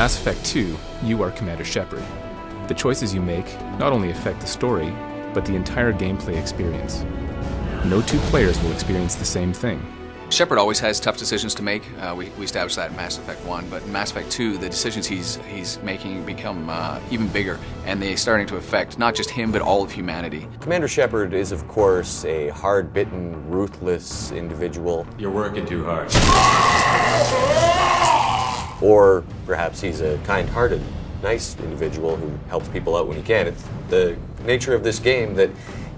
Mass Effect 2, you are Commander Shepard. The choices you make not only affect the story, but the entire gameplay experience. No two players will experience the same thing. Shepard always has tough decisions to make. We established that in Mass Effect 1, but in Mass Effect 2, the decisions he's making become even bigger, and they're starting to affect not just him, but all of humanity. Commander Shepard is, of course, a hard-bitten, ruthless individual. You're working too hard. Or perhaps he's a kind-hearted, nice individual who helps people out when he can. It's the nature of this game that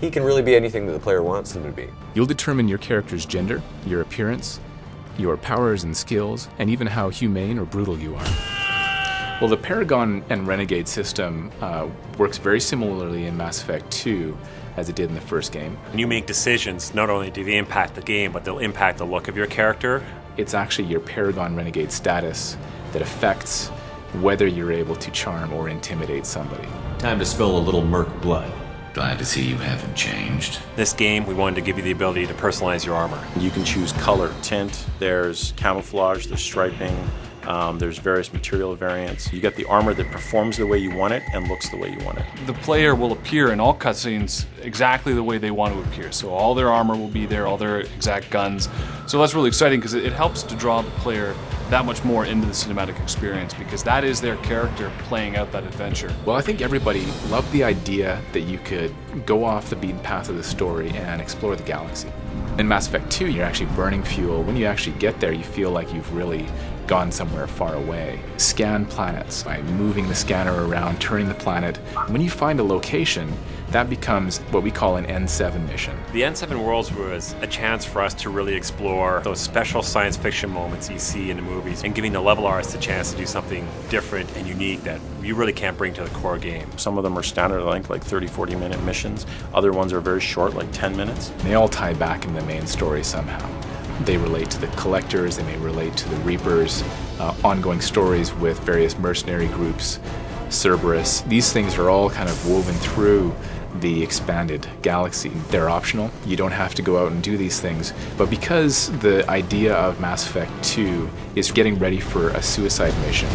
he can really be anything that the player wants him to be. You'll determine your character's gender, your appearance, your powers and skills, and even how humane or brutal you are. Well, the Paragon and Renegade system works very similarly in Mass Effect 2 as it did in the first game. When you make decisions, not only do they impact the game, but they'll impact the look of your character. It's actually your Paragon Renegade status that affects whether you're able to charm or intimidate somebody. Time to spill a little merc blood. Glad to see you haven't changed. This game, we wanted to give you the ability to personalize your armor. You can choose color, tint, there's camouflage, there's striping, there's various material variants. You get the armor that performs the way you want it and looks the way you want it. The player will appear in all cutscenes exactly the way they want to appear. So all their armor will be there, all their exact guns. So that's really exciting because it helps to draw the player that much more into the cinematic experience, because that is their character playing out that adventure. Well, I think everybody loved the idea that you could go off the beaten path of the story and explore the galaxy. In Mass Effect 2, you're actually burning fuel. When you actually get there, you feel like you've really gone somewhere far away. Scan planets by moving the scanner around, turning the planet. When you find a location, that becomes what we call an N7 mission. The N7 Worlds was a chance for us to really explore those special science fiction moments you see in the movies, and giving the level artists a chance to do something different and unique that you really can't bring to the core game. Some of them are standard length, like 30, 40-minute missions. Other ones are very short, like 10 minutes. They all tie back into the main story somehow. They relate to the Collectors, they may relate to the Reapers, ongoing stories with various mercenary groups, Cerberus. These things are all kind of woven through the expanded galaxy. They're optional. You don't have to go out and do these things. But because the idea of Mass Effect 2 is getting ready for a suicide mission,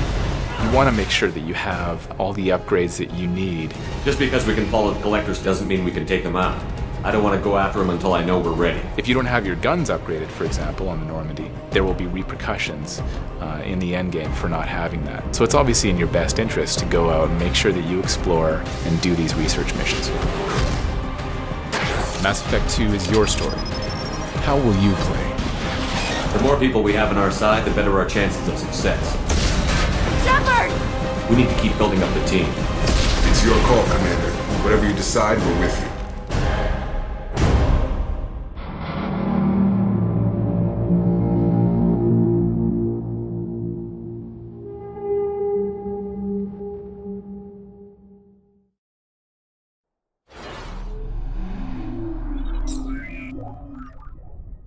you want to make sure that you have all the upgrades that you need. Just because we can follow the Collectors doesn't mean we can take them out. I don't want to go after them until I know we're ready. If you don't have your guns upgraded, for example, on the Normandy, there will be repercussions in the endgame for not having that. So it's obviously in your best interest to go out and make sure that you explore and do these research missions. Mass Effect 2 is your story. How will you play? The more people we have on our side, the better our chances of success. Shepard! We need to keep building up the team. It's your call, Commander. Whatever you decide, we're with you.